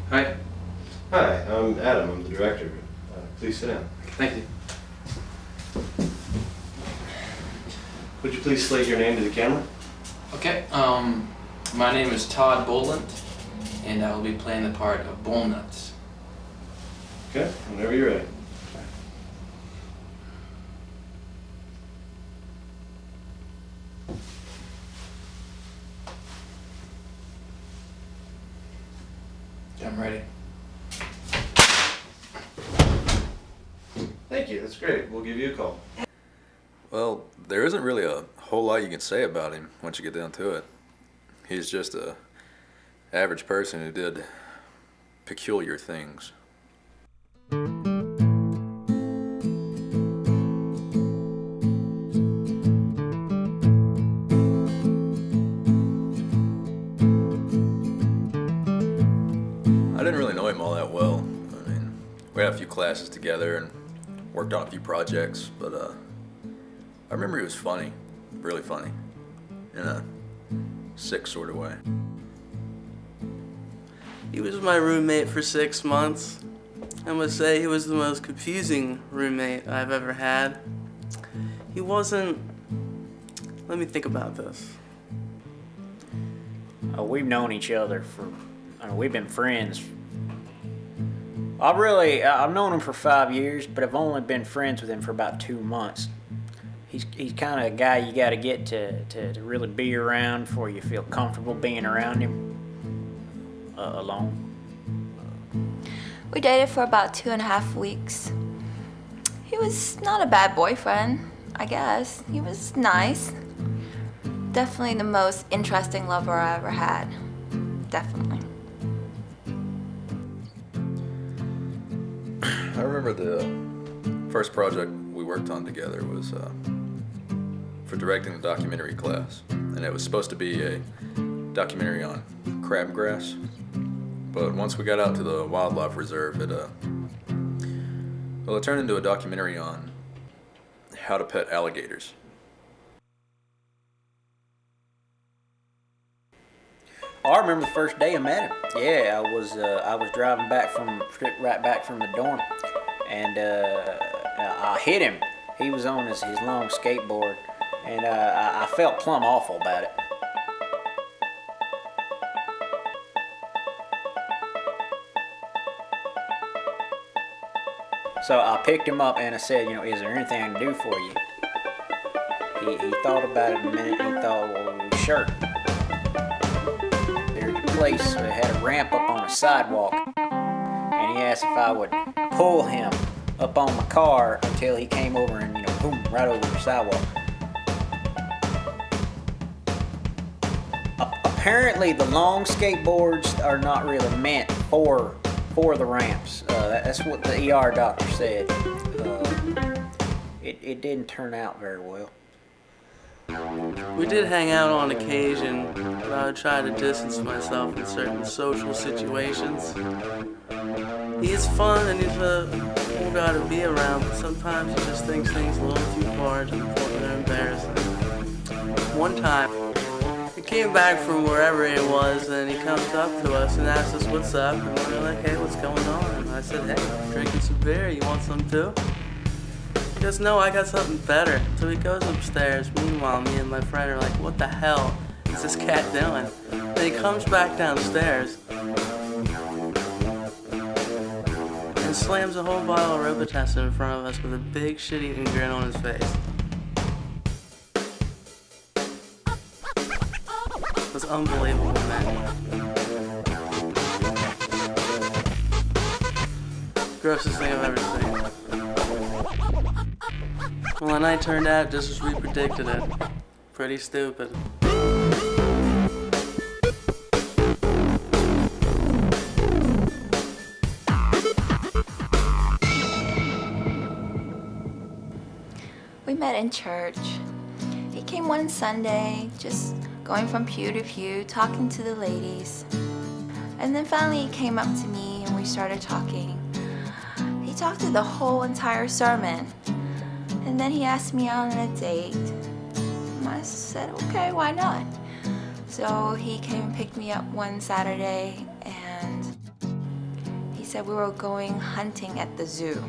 Hi. Hi, I'm Adam. I'm the director. Please sit down. Thank you. Would you please slate your name to the camera? Okay, my name is Todd Bolint, and I will be playing the part of Bolnuts. Okay, whenever you're ready. I'm ready. Thank you, that's great. We'll give you a call. Well, there isn't really a whole lot you can say about him once you get down to it. He's just a average person who did peculiar things. I didn't really know him all that well. I mean, we had a few classes together and worked on a few projects, but I remember he was funny, really funny, in a sick sort of way. He was my roommate for 6 months. I must say he was the most confusing roommate I've ever had. He wasn't... Let me think about this. We've known each other we've been friends. I've known him for 5 years, but I've only been friends with him for about 2 months. He's kind of a guy you got to get to really be around before you feel comfortable being around him alone. We dated for about 2.5 weeks. He was not a bad boyfriend, I guess. He was nice. Definitely the most interesting lover I ever had. Definitely. I remember the first project we worked on together was for directing the documentary class, and it was supposed to be a documentary on crabgrass. But once we got out to the wildlife reserve, it turned into a documentary on how to pet alligators. Oh, I remember the first day I met him. Yeah, I was driving right back from the dorm, and I hit him. He was on his long skateboard, and I felt plumb awful about it. So I picked him up and I said, is there anything I can do for you? He thought about it a minute, and he thought, well, sure. There's a place that had a ramp up on a sidewalk, and he asked if I would pull him up on my car until he came over and, boom, right over the sidewalk. Apparently, the long skateboards are not really meant for the ramps. That's what the ER doctor said. It didn't turn out very well. We did hang out on occasion, but I would try to distance myself in certain social situations. He's fun and he's a cool guy to be around, but sometimes he just thinks things a little too far to the point where they're embarrassing. One time, he came back from wherever it was, and he comes up to us and asks us what's up, and we're like, hey, what's going on? And I said, hey, I'm drinking some beer, you want some too? He goes, no, I got something better. So he goes upstairs. Meanwhile, me and my friend are like, what the hell is this cat doing? Then he comes back downstairs and slams a whole bottle of Robitussin in front of us with a big shit-eating grin on his face. It was unbelievable, man. Grossest thing I've ever seen. Well, the night turned out just as we predicted it. Pretty stupid. We met in church. He came one Sunday, just going from pew to pew, talking to the ladies. And then finally he came up to me and we started talking. He talked through the whole entire sermon. And then he asked me out on a date. And I said, okay, why not? So he came and picked me up one Saturday, and said we were going hunting at the zoo.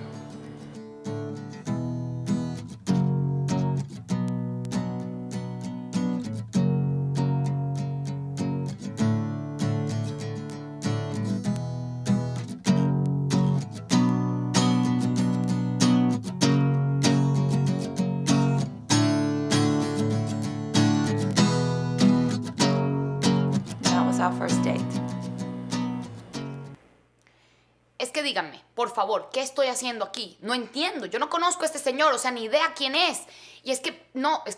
That was our first date. Es que díganme, por favor, ¿qué estoy haciendo aquí? No entiendo, yo no conozco a este señor, o sea, ni idea quién es. Y es que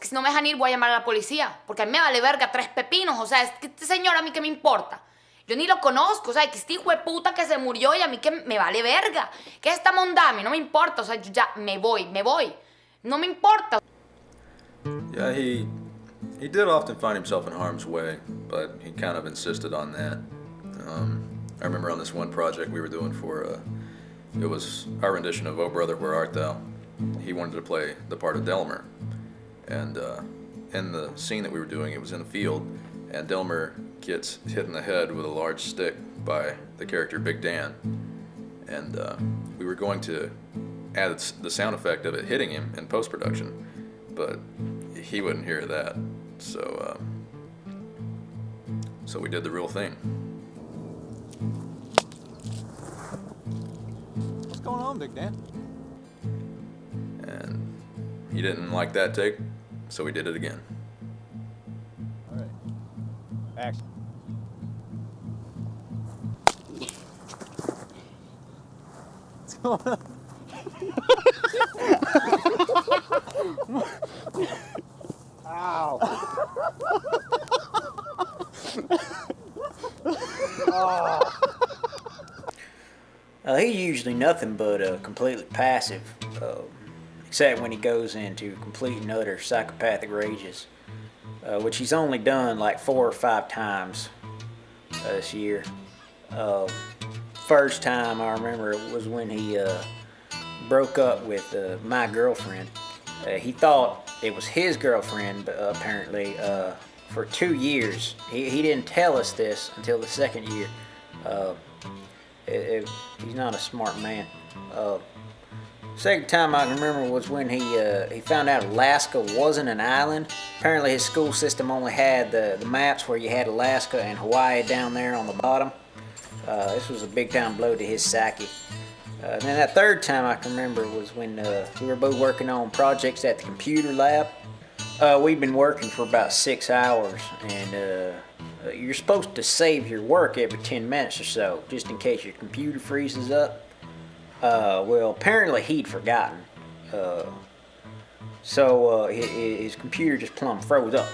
si no me dejan ir voy a llamar a la policía, porque a mí me vale verga 3 pepinos, o sea, es que este señor a mí qué me importa. Yo ni lo conozco, o sea, que este hijo de puta que se murió y a mí que me vale verga. ¿Qué es esta mondami? No me importa, o sea, yo ya me voy. No me importa. Yeah, he did often find himself in harm's way, but he kind of insisted on that. I remember on this one project we were doing for, it was our rendition of Oh Brother, Where Art Thou? He wanted to play the part of Delmer. And in the scene that we were doing, it was in a field, and Delmer gets hit in the head with a large stick by the character Big Dan. And we were going to add the sound effect of it hitting him in post-production, but he wouldn't hear that. So we did the real thing. What's going on, Big Dan? And he didn't like that take, so we did it again. All right. Action. What's going on? Ow. He's usually nothing but completely passive, except when he goes into complete and utter psychopathic rages, which he's only done like 4 or 5 times this year. First time I remember was when he broke up with my girlfriend. He thought it was his girlfriend, but apparently for 2 years. He didn't tell us this until the 2nd year. He's not a smart man. Second time I can remember was when he found out Alaska wasn't an island. Apparently his school system only had the maps where you had Alaska and Hawaii down there on the bottom. This was a big time blow to his psyche. And then that third time I can remember was when we were both working on projects at the computer lab. We'd been working for about 6 hours, and you're supposed to save your work every 10 minutes or so, just in case your computer freezes up. Well, apparently he'd forgotten. So his computer just plumb froze up,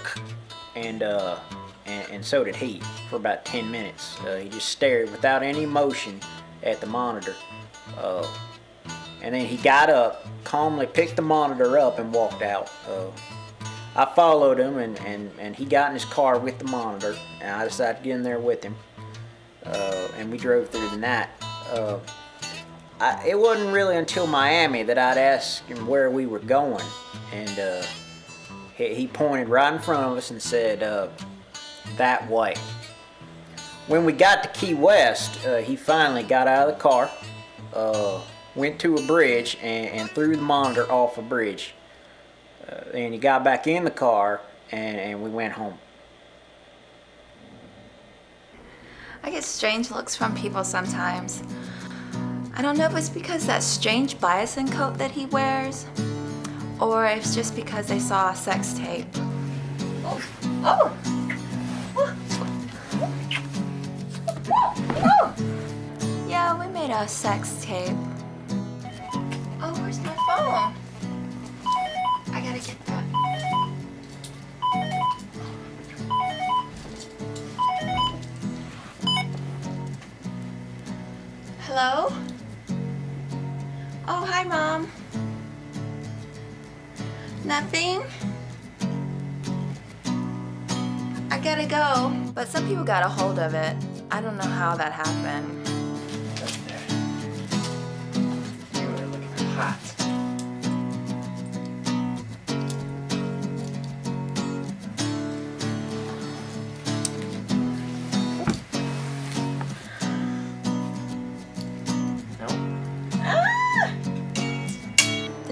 and so did he for about 10 minutes. He just stared without any emotion at the monitor. And then he got up, calmly picked the monitor up and walked out. I followed him, and he got in his car with the monitor, and I decided to get in there with him. And we drove through the night. It wasn't really until Miami that I'd asked him where we were going, and he pointed right in front of us and said, that way. When we got to Key West, he finally got out of the car, went to a bridge, and threw the monitor off a bridge. And he got back in the car, and we went home. I get strange looks from people sometimes. I don't know if it's because that strange bison coat that he wears, or if it's just because they saw a sex tape. Oh! Yeah, we made a sex tape. Oh, where's my phone? I gotta get that. Hello? Oh, hi, Mom. Nothing? I gotta go. But some people got a hold of it. I don't know how that happened. You are looking hot.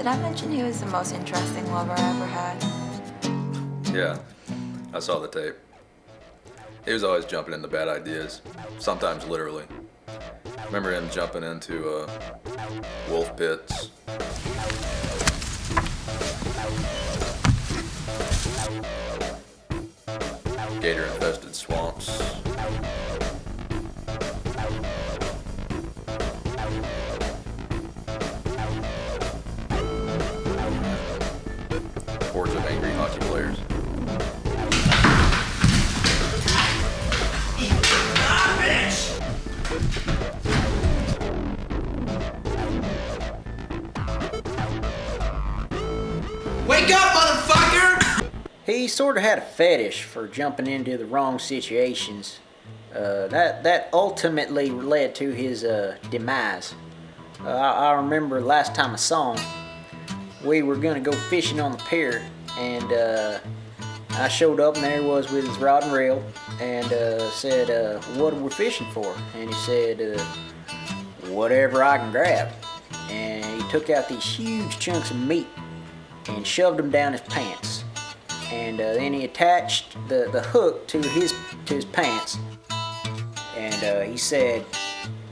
Did I mention he was the most interesting lover I ever had? Yeah, I saw the tape. He was always jumping into bad ideas, sometimes literally. Remember him jumping into wolf pits. Gator-infested swamps. Hordes of angry hockey players. Wake up, motherfucker! He sort of had a fetish for jumping into the wrong situations. That ultimately led to his demise. I remember last time I saw him, we were gonna go fishing on the pier, and I showed up, and there he was with his rod and reel, and said, "What are we fishing for?" And he said, "Whatever I can grab." And he took out these huge chunks of meat and shoved them down his pants. And then he attached the hook to his pants. And he said,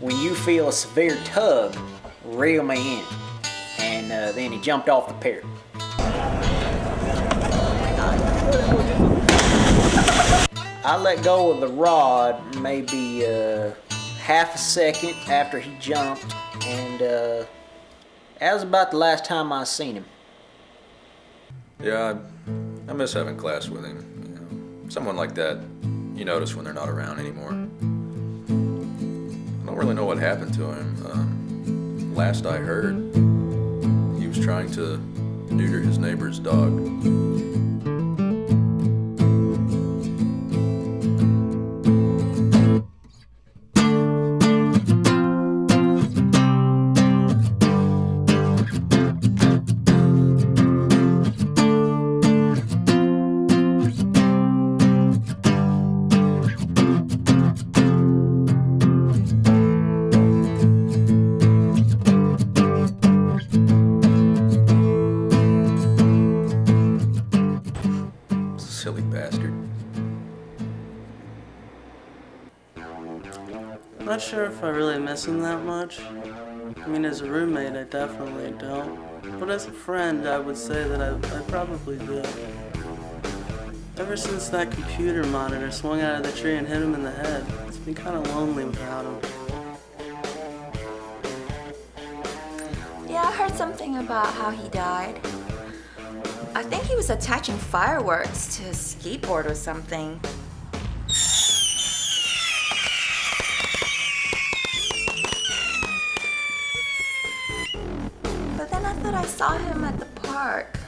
"When you feel a severe tug, reel me in." And then he jumped off the pier. I let go of the rod maybe half a second after he jumped, and that was about the last time I seen him. Yeah, I miss having class with him. You know, someone like that, you notice when they're not around anymore. I don't really know what happened to him. Last I heard, he was trying to neuter his neighbor's dog. Silly bastard. I'm not sure if I really miss him that much. I mean, as a roommate, I definitely don't. But as a friend, I would say that I probably do. Ever since that computer monitor swung out of the tree and hit him in the head, it's been kind of lonely without him. Yeah, I heard something about how he died. I think he was attaching fireworks to his skateboard or something. But then I thought I saw him at the park,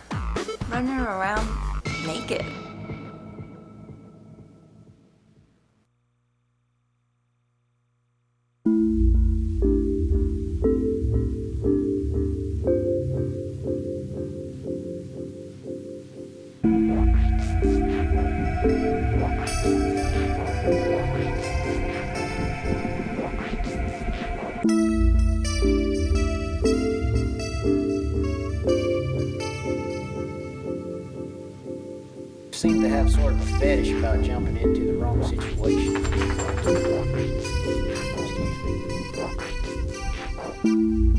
running around naked. Seemed to have sort of a fetish about jumping into the wrong situation. Excuse me.